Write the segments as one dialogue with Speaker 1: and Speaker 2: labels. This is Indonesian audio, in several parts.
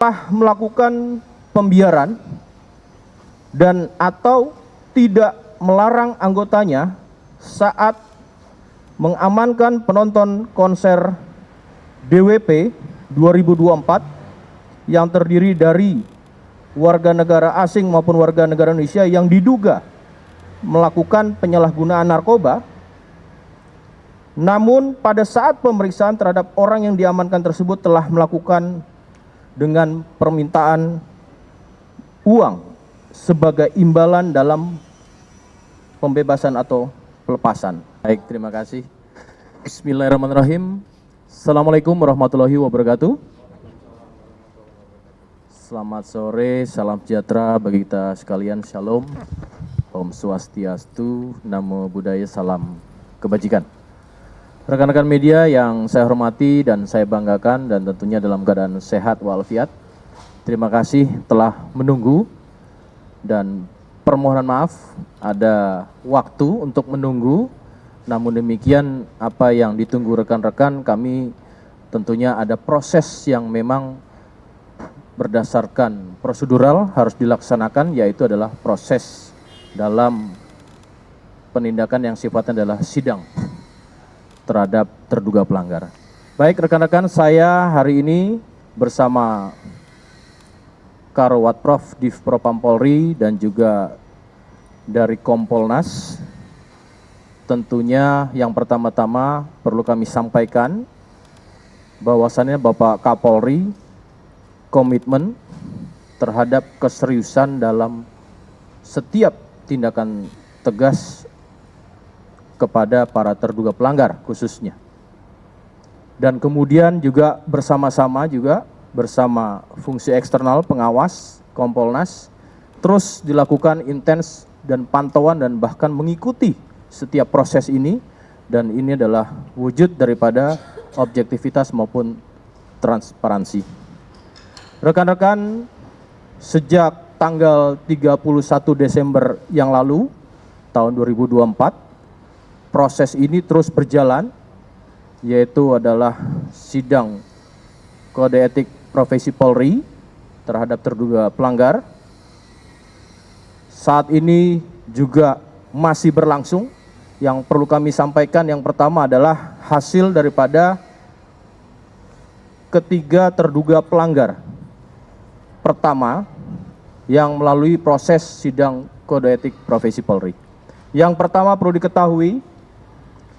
Speaker 1: telah melakukan pembiaran dan atau tidak melarang anggotanya saat mengamankan penonton konser DWP 2024 yang terdiri dari warga negara asing maupun warga negara Indonesia yang diduga melakukan penyalahgunaan narkoba. Namun pada saat pemeriksaan terhadap orang yang diamankan tersebut telah melakukan dengan permintaan uang sebagai imbalan dalam pembebasan atau pelepasan. Baik, terima kasih. Bismillahirrahmanirrahim. Assalamualaikum warahmatullahi wabarakatuh. Selamat sore, salam sejahtera bagi kita sekalian, shalom, Om Swastiastu, Namo Buddhaya, salam kebajikan. Rekan-rekan media yang saya hormati dan saya banggakan dan tentunya dalam keadaan sehat walafiat, terima kasih telah menunggu dan permohonan maaf ada waktu untuk menunggu. Namun demikian apa yang ditunggu rekan-rekan kami tentunya ada proses yang memang berdasarkan prosedural harus dilaksanakan, yaitu adalah proses dalam penindakan yang sifatnya adalah sidang terhadap terduga pelanggar. Baik rekan-rekan, saya hari ini bersama Karawat Prof Div Propam Polri dan juga dari Kompolnas. Tentunya yang pertama-tama perlu kami sampaikan bahwasannya Bapak Kapolri komitmen terhadap keseriusan dalam setiap tindakan tegas kepada para terduga pelanggar khususnya. Dan kemudian juga bersama-sama juga bersama fungsi eksternal pengawas Kompolnas terus dilakukan intens dan pantauan dan bahkan mengikuti setiap proses ini, dan ini adalah wujud daripada objektivitas maupun transparansi. Rekan-rekan, sejak tanggal 31 Desember yang lalu tahun 2024 proses ini terus berjalan, yaitu adalah sidang kode etik profesi Polri terhadap terduga pelanggar. Saat ini juga masih berlangsung. Yang perlu kami sampaikan yang pertama adalah hasil daripada ketiga terduga pelanggar pertama yang melalui proses sidang kode etik profesi Polri. Yang pertama perlu diketahui,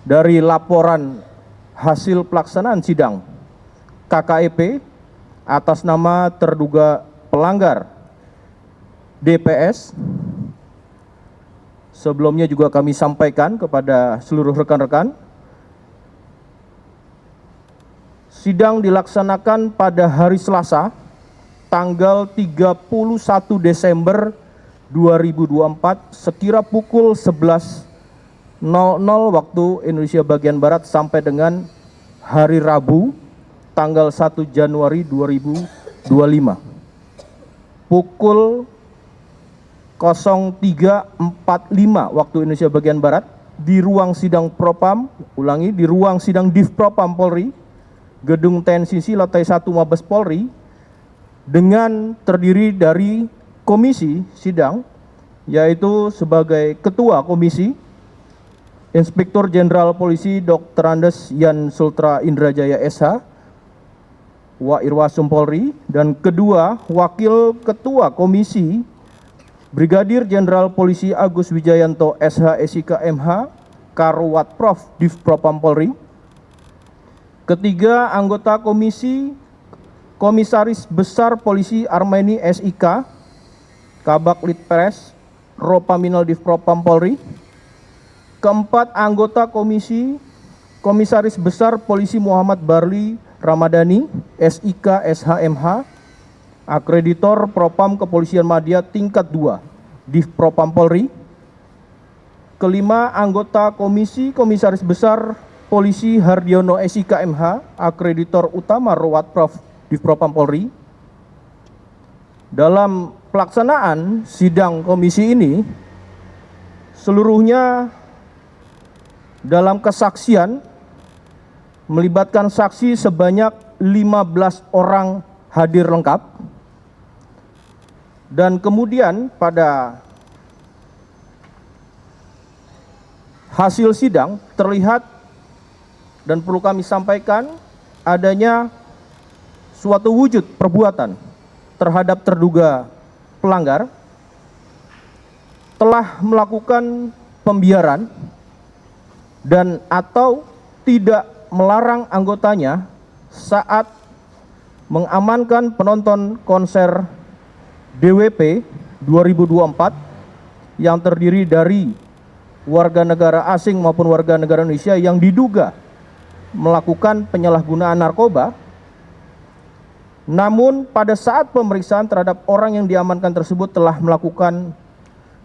Speaker 1: dari laporan hasil pelaksanaan sidang KKEP atas nama terduga pelanggar DPS, sebelumnya juga kami sampaikan kepada seluruh rekan-rekan, sidang dilaksanakan pada hari Selasa tanggal 31 Desember 2024 sekira pukul 11.00 waktu Indonesia bagian Barat sampai dengan hari Rabu tanggal 1 Januari 2025 pukul 03.45 waktu Indonesia bagian Barat di ruang sidang Propam, di ruang sidang Div Propam Polri, Gedung TNCC lantai 1 Mabes Polri, dengan terdiri dari komisi sidang, yaitu sebagai ketua komisi Inspektur Jenderal Polisi Dr. Andes Yan Sultra Indrajaya SH, Wa Irwasum Polri, dan kedua Wakil Ketua Komisi Brigadir Jenderal Polisi Agus Wijayanto SH SIK MH, Karawat Prof Div Propam Polri. Ketiga anggota komisi Komisaris Besar Polisi Armeni SIK, Kabak Litpres Ropaminal Div Propam Polri. Keempat anggota komisi Komisaris Besar Polisi Muhammad Barli Ramadhani SIK SHMH, Akreditor Propam Kepolisian Madya tingkat 2 Div Propam Polri. Kelima anggota komisi Komisaris Besar Polisi Hardiono SIK MH, Akreditor Utama Rawat Prof Div Propam Polri. Dalam pelaksanaan sidang komisi ini seluruhnya dalam kesaksian melibatkan saksi sebanyak 15 orang hadir lengkap. Dan kemudian pada hasil sidang terlihat dan perlu kami sampaikan adanya suatu wujud perbuatan terhadap terduga pelanggar telah melakukan pembiaran dan atau tidak melarang anggotanya saat mengamankan penonton konser DWP 2024 yang terdiri dari warga negara asing maupun warga negara Indonesia yang diduga melakukan penyalahgunaan narkoba. Namun pada saat pemeriksaan terhadap orang yang diamankan tersebut telah melakukan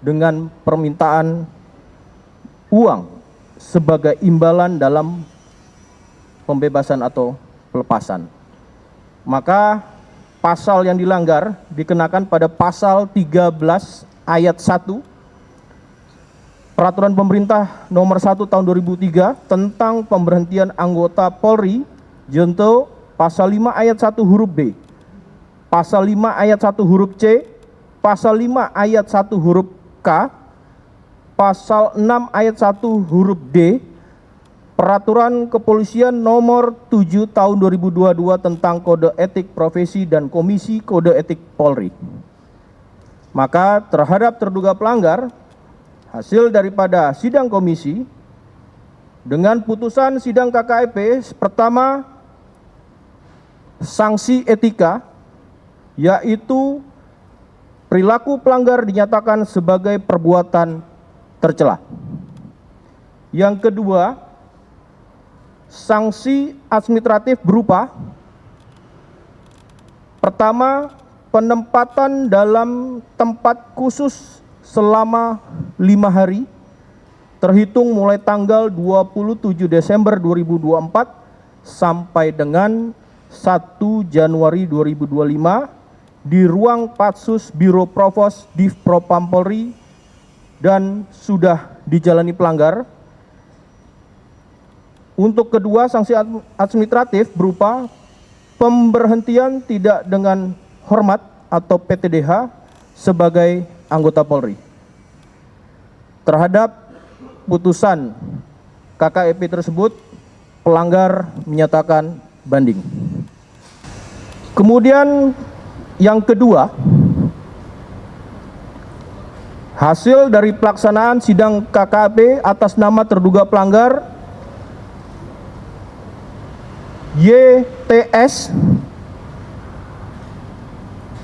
Speaker 1: dengan permintaan uang sebagai imbalan dalam pembebasan atau pelepasan. Maka pasal yang dilanggar dikenakan pada pasal 13 ayat 1 Peraturan Pemerintah Nomor 1 Tahun 2003 tentang pemberhentian anggota Polri junto pasal 5 ayat 1 huruf B, pasal 5 ayat 1 huruf C, pasal 5 ayat 1 huruf K, pasal 6 ayat 1 huruf D, Peraturan Kepolisian Nomor 7 Tahun 2022 tentang Kode Etik Profesi dan Komisi Kode Etik Polri. Maka terhadap terduga pelanggar, hasil daripada sidang komisi dengan putusan sidang KKEP pertama, sanksi etika, yaitu perilaku pelanggar dinyatakan sebagai perbuatan tercela. Yang kedua, sanksi administratif berupa pertama, penempatan dalam tempat khusus selama 5 hari terhitung mulai tanggal 27 Desember 2024 sampai dengan 1 Januari 2025 di ruang Patsus Biro Provos Div Propam Polri dan sudah dijalani pelanggar. Untuk kedua, sanksi administratif berupa pemberhentian tidak dengan hormat atau PTDH sebagai anggota Polri. Terhadap putusan KKEP tersebut, pelanggar menyatakan banding. Kemudian yang kedua, hasil dari pelaksanaan sidang KKEP atas nama terduga pelanggar YTS,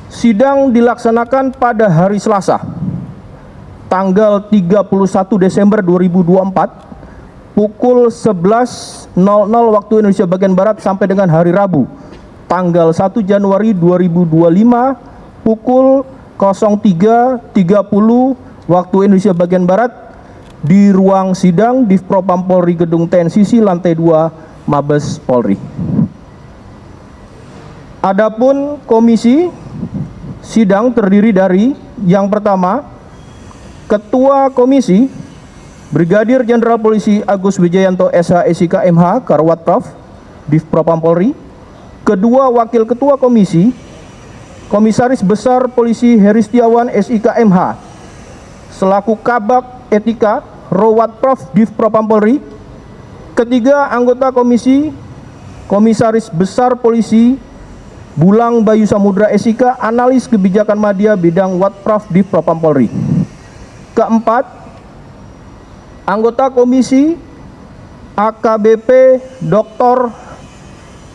Speaker 1: sidang dilaksanakan pada hari Selasa, tanggal 31 Desember 2024, pukul 11.00 waktu Indonesia bagian Barat sampai dengan hari Rabu, tanggal 1 Januari 2025, pukul 03.30 waktu Indonesia bagian Barat, di ruang sidang Div Propam Polri Gedung TNCC lantai 2 Mabes Polri. Adapun komisi sidang terdiri dari yang pertama, Ketua Komisi Brigadir Jenderal Polisi Agus Wijayanto SH SIK MH Karwat Prof Div Propam Polri. Kedua Wakil Ketua Komisi, Komisaris Besar Polisi Heri Setiawan SIK MH selaku Kabak Etika Rowat Prof Div Propam Polri. Ketiga anggota komisi, Komisaris Besar Polisi Bulang Bayu Samudra SIK Analis Kebijakan Madya Bidang Watprov Div Propam Polri. Keempat, anggota komisi AKBP Dr.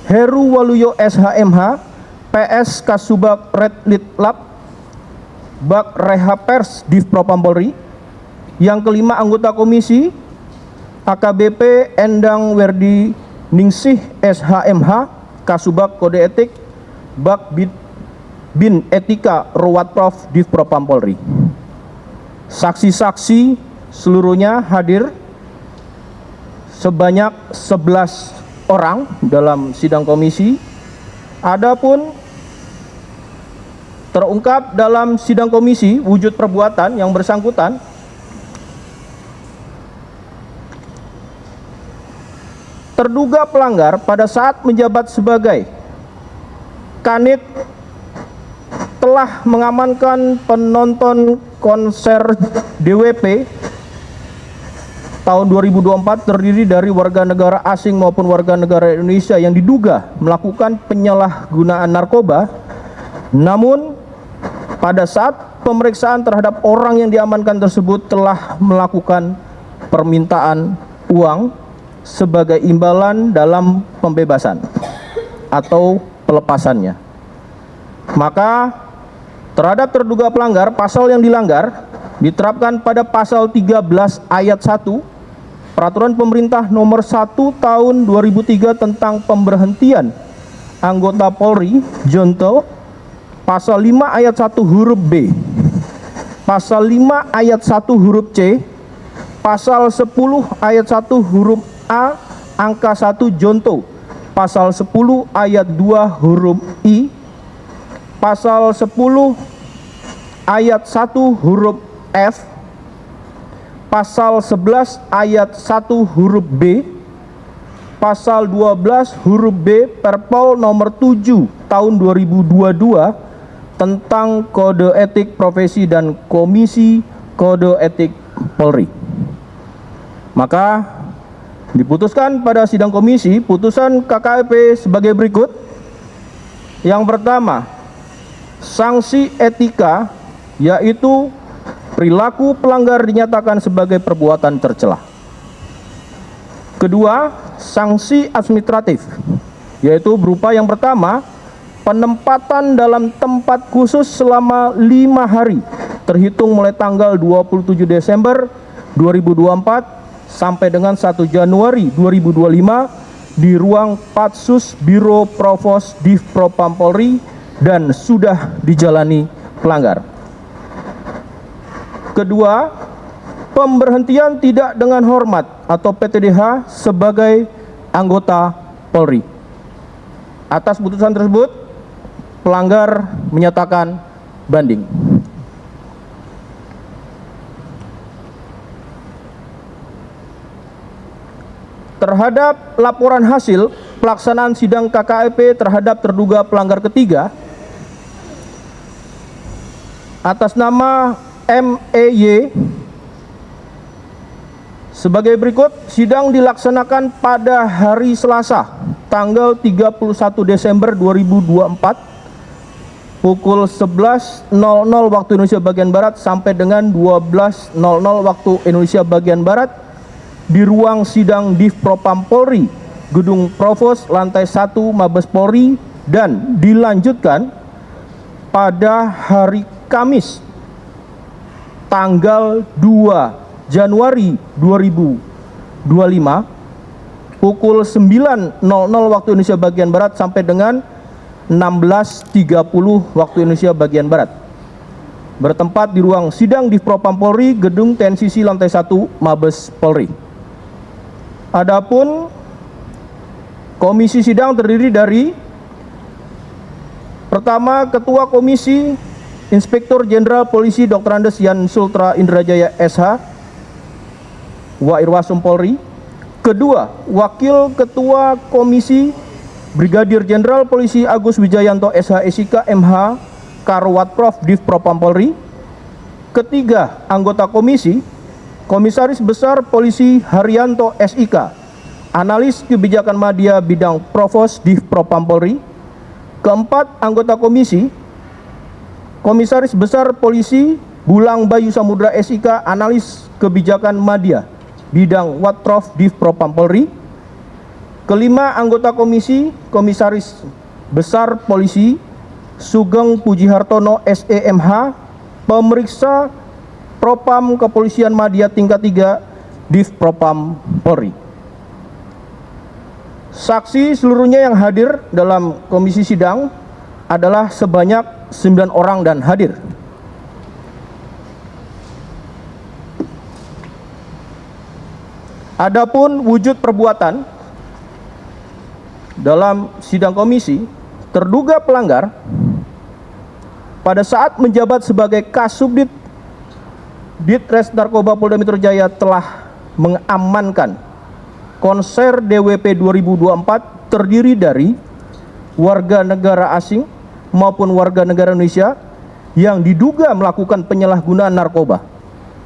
Speaker 1: Heru Waluyo SHMH PS Kasubag Red Lit Lab Bak Rehapers Div Propam Polri. Yang kelima, anggota komisi AKBP Endang Werdi Ningsih SHMH Kasubag Kode Etik Bak Bin Etika Rowat Prof Div Propam Polri. Saksi-saksi seluruhnya hadir sebanyak 11 orang dalam sidang komisi. Adapun terungkap dalam sidang komisi wujud perbuatan yang bersangkutan terduga pelanggar pada saat menjabat sebagai Kanit telah mengamankan penonton konser DWP tahun 2024 terdiri dari warga negara asing maupun warga negara Indonesia yang diduga melakukan penyalahgunaan narkoba. Namun pada saat pemeriksaan terhadap orang yang diamankan tersebut telah melakukan permintaan uang sebagai imbalan dalam pembebasan atau pelepasannya. Maka terhadap terduga pelanggar, pasal yang dilanggar diterapkan pada pasal 13 ayat 1 Peraturan Pemerintah Nomor 1 Tahun 2003 tentang pemberhentian anggota Polri, Junto, pasal 5 ayat 1 huruf B, pasal 5 ayat 1 huruf C, pasal 10 ayat 1 huruf A angka 1 Junto, pasal 10 ayat 2 huruf I, pasal 10 ayat 1 huruf F, pasal 11 ayat 1 huruf B, pasal 12 huruf B Perpol nomor 7 tahun 2022 tentang Kode Etik Profesi dan Komisi Kode Etik Polri. Maka diputuskan pada sidang komisi putusan KKEP sebagai berikut. Yang pertama, sanksi etika, yaitu perilaku pelanggar dinyatakan sebagai perbuatan tercela. Kedua, sanksi administratif, yaitu berupa yang pertama, penempatan dalam tempat khusus selama 5 hari terhitung mulai tanggal 27 Desember 2024 sampai dengan 1 Januari 2025 di ruang Patsus Biro Provos Div Propam Polri dan sudah dijalani pelanggar. Kedua, pemberhentian tidak dengan hormat atau PTDH sebagai anggota Polri. Atas putusan tersebut, pelanggar menyatakan banding. Terhadap laporan hasil pelaksanaan sidang KKEP terhadap terduga pelanggar ketiga atas nama MEY sebagai berikut. Sidang dilaksanakan pada hari Selasa tanggal 31 Desember 2024 pukul 11.00 waktu Indonesia bagian Barat sampai dengan 12.00 waktu Indonesia bagian Barat di ruang sidang Div Propam Polri, Gedung Provos, lantai 1 Mabes Polri, dan dilanjutkan pada hari Kamis tanggal 2 Januari 2025 pukul 9.00 waktu Indonesia bagian Barat sampai dengan 16.30 waktu Indonesia bagian Barat, bertempat di ruang sidang Div Propam Polri, Gedung TNCC lantai 1 Mabes Polri. Adapun komisi sidang terdiri dari pertama, Ketua Komisi Inspektur Jenderal Polisi Dr. Andes Yan Sultra Indrajaya SH, Wa Irwasum Polri. Kedua, Wakil Ketua Komisi Brigadir Jenderal Polisi Agus Wijayanto SH SIK MH Karwat Prof Div Propam Polri. Ketiga, anggota komisi Komisaris Besar Polisi Haryanto SIK, Analis Kebijakan Madya Bidang Provos Div Propam Polri. Keempat, anggota komisi Komisaris Besar Polisi Bulang Bayu Samudra SIK, Analis Kebijakan Madya Bidang Watprof Div Propam Polri. Kelima, anggota komisi Komisaris Besar Polisi Sugeng Pujihartono SEMH, Pemeriksa Propam Kepolisian Madya tingkat 3 Div Propam Polri. Saksi seluruhnya yang hadir dalam komisi sidang adalah sebanyak 9 orang dan hadir. Adapun wujud perbuatan dalam sidang komisi, terduga pelanggar pada saat menjabat sebagai Kasubdit Ditres Narkoba Polda Metro Jaya telah mengamankan konser DWP 2024 terdiri dari warga negara asing maupun warga negara Indonesia yang diduga melakukan penyalahgunaan narkoba.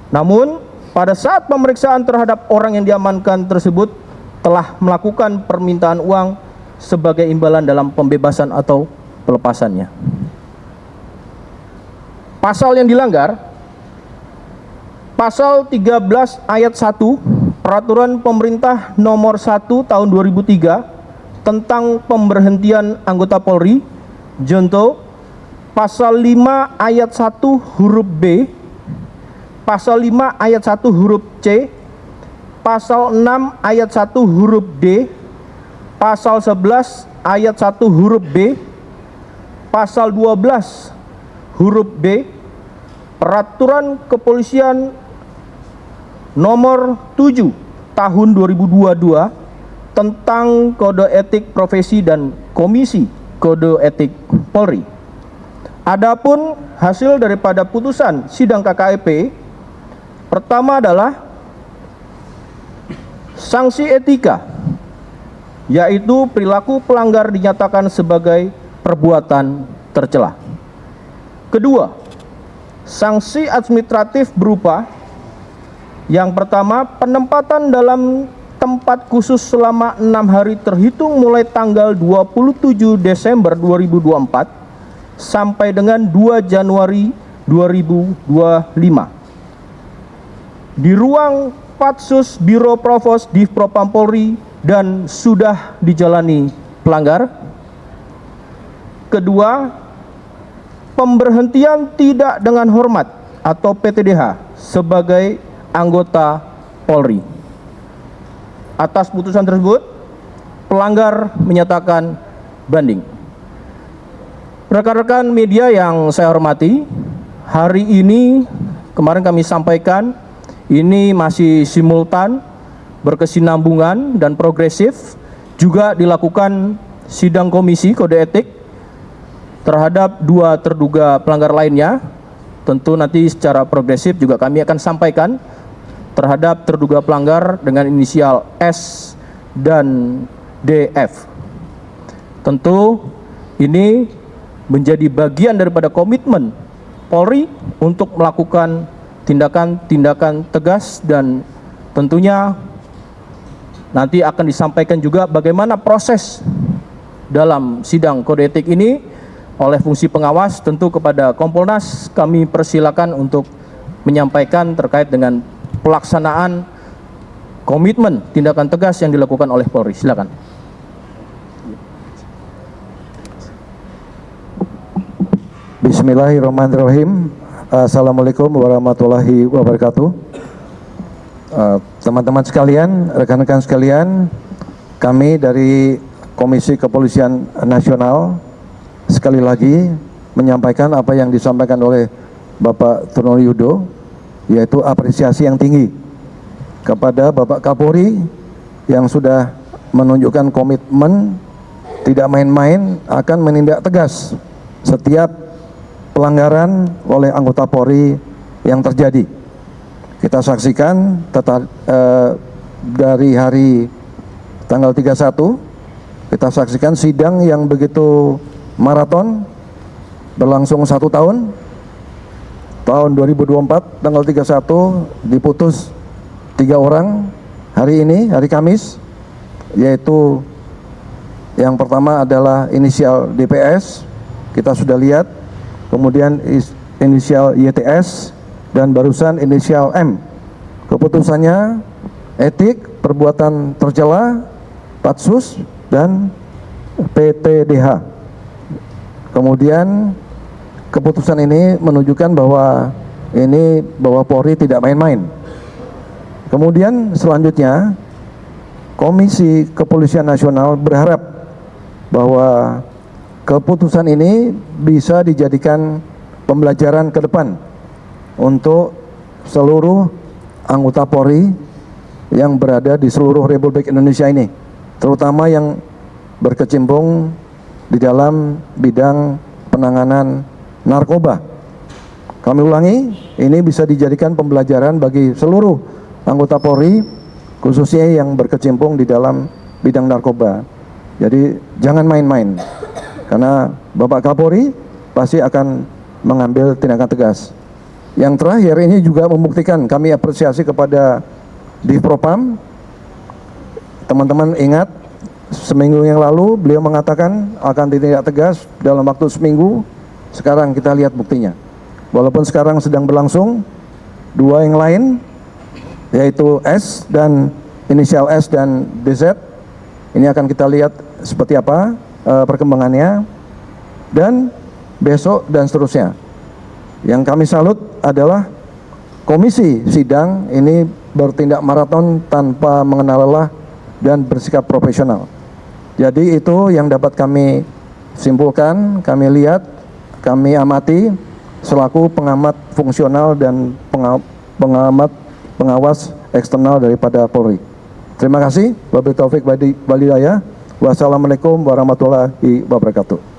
Speaker 1: Namun, pada saat pemeriksaan terhadap orang yang diamankan tersebut telah melakukan permintaan uang sebagai imbalan dalam pembebasan atau pelepasannya. Pasal yang dilanggar, pasal 13 ayat 1 Peraturan Pemerintah Nomor 1 Tahun 2003 tentang pemberhentian anggota Polri, junto pasal 5 ayat 1 huruf B, pasal 5 ayat 1 huruf C, pasal 6 ayat 1 huruf D, pasal 11 ayat 1 huruf B, pasal 12 huruf B, Peraturan Kepolisian Nomor 7 Tahun 2022 tentang Kode Etik Profesi dan Komisi Kode Etik Polri. Adapun hasil daripada putusan sidang KKEP, pertama adalah sanksi etika, yaitu perilaku pelanggar dinyatakan sebagai perbuatan tercela. Kedua, sanksi administratif berupa yang pertama, penempatan dalam tempat khusus selama 6 hari terhitung mulai tanggal 27 Desember 2024 sampai dengan 2 Januari 2025 di ruang Patsus Biro Provos Div Propam Polri dan sudah dijalani pelanggar. Kedua, pemberhentian tidak dengan hormat atau PTDH sebagai anggota Polri. Atas putusan tersebut, pelanggar menyatakan banding. Rekan-rekan media yang saya hormati, hari ini kemarin kami sampaikan ini masih simultan, berkesinambungan dan progresif, juga dilakukan sidang komisi kode etik terhadap 2 terduga pelanggar lainnya. Tentu nanti secara progresif juga kami akan sampaikan terhadap terduga pelanggar dengan inisial S dan DF. Tentu ini menjadi bagian daripada komitmen Polri untuk melakukan tindakan-tindakan tegas, dan tentunya nanti akan disampaikan juga bagaimana proses dalam sidang kode etik ini oleh fungsi pengawas. Tentu kepada Kompolnas kami persilakan untuk menyampaikan terkait dengan pelaksanaan komitmen tindakan tegas yang dilakukan oleh Polri. Silakan.
Speaker 2: Bismillahirrahmanirrahim. Assalamualaikum warahmatullahi wabarakatuh. Teman-teman sekalian, rekan-rekan sekalian, kami dari Komisi Kepolisian Nasional sekali lagi menyampaikan apa yang disampaikan oleh Bapak Truno Yudo, yaitu apresiasi yang tinggi kepada Bapak Kapolri yang sudah menunjukkan komitmen tidak main-main akan menindak tegas setiap pelanggaran oleh anggota Polri yang terjadi. Kita saksikan dari hari tanggal 31, kita saksikan sidang yang begitu maraton, berlangsung 1 tahun. Tahun 2024 tanggal 31 diputus 3 orang hari ini, hari Kamis, yaitu yang pertama adalah inisial DPS, kita sudah lihat, kemudian inisial YTS, dan barusan inisial M. Keputusannya etik, perbuatan tercela, Patsus, dan PTDH. Kemudian keputusan ini menunjukkan bahwa Polri tidak main-main. Kemudian selanjutnya Komisi Kepolisian Nasional berharap bahwa keputusan ini bisa dijadikan pembelajaran ke depan untuk seluruh anggota Polri yang berada di seluruh Republik Indonesia ini, terutama yang berkecimpung di dalam bidang penanganan narkoba. Kami ulangi, ini bisa dijadikan pembelajaran bagi seluruh anggota Polri, khususnya yang berkecimpung di dalam bidang narkoba. Jadi jangan main-main, karena Bapak Kapolri pasti akan mengambil tindakan tegas. Yang terakhir ini juga membuktikan kami apresiasi kepada Divpropam. Teman-teman ingat seminggu yang lalu beliau mengatakan akan ditindak tegas dalam waktu seminggu. Sekarang kita lihat buktinya. Walaupun sekarang sedang berlangsung, dua yang lain yaitu S dan inisial S dan DZ, ini akan kita lihat seperti apa perkembangannya, dan besok dan seterusnya. Yang kami salut adalah komisi sidang ini bertindak maraton tanpa mengenal lelah dan bersikap profesional. Jadi itu yang dapat kami simpulkan, kami lihat, kami amati selaku pengamat fungsional dan pengawas eksternal daripada Polri. Terima kasih. Wabillahi taufik walhidayah. Wassalamualaikum warahmatullahi wabarakatuh.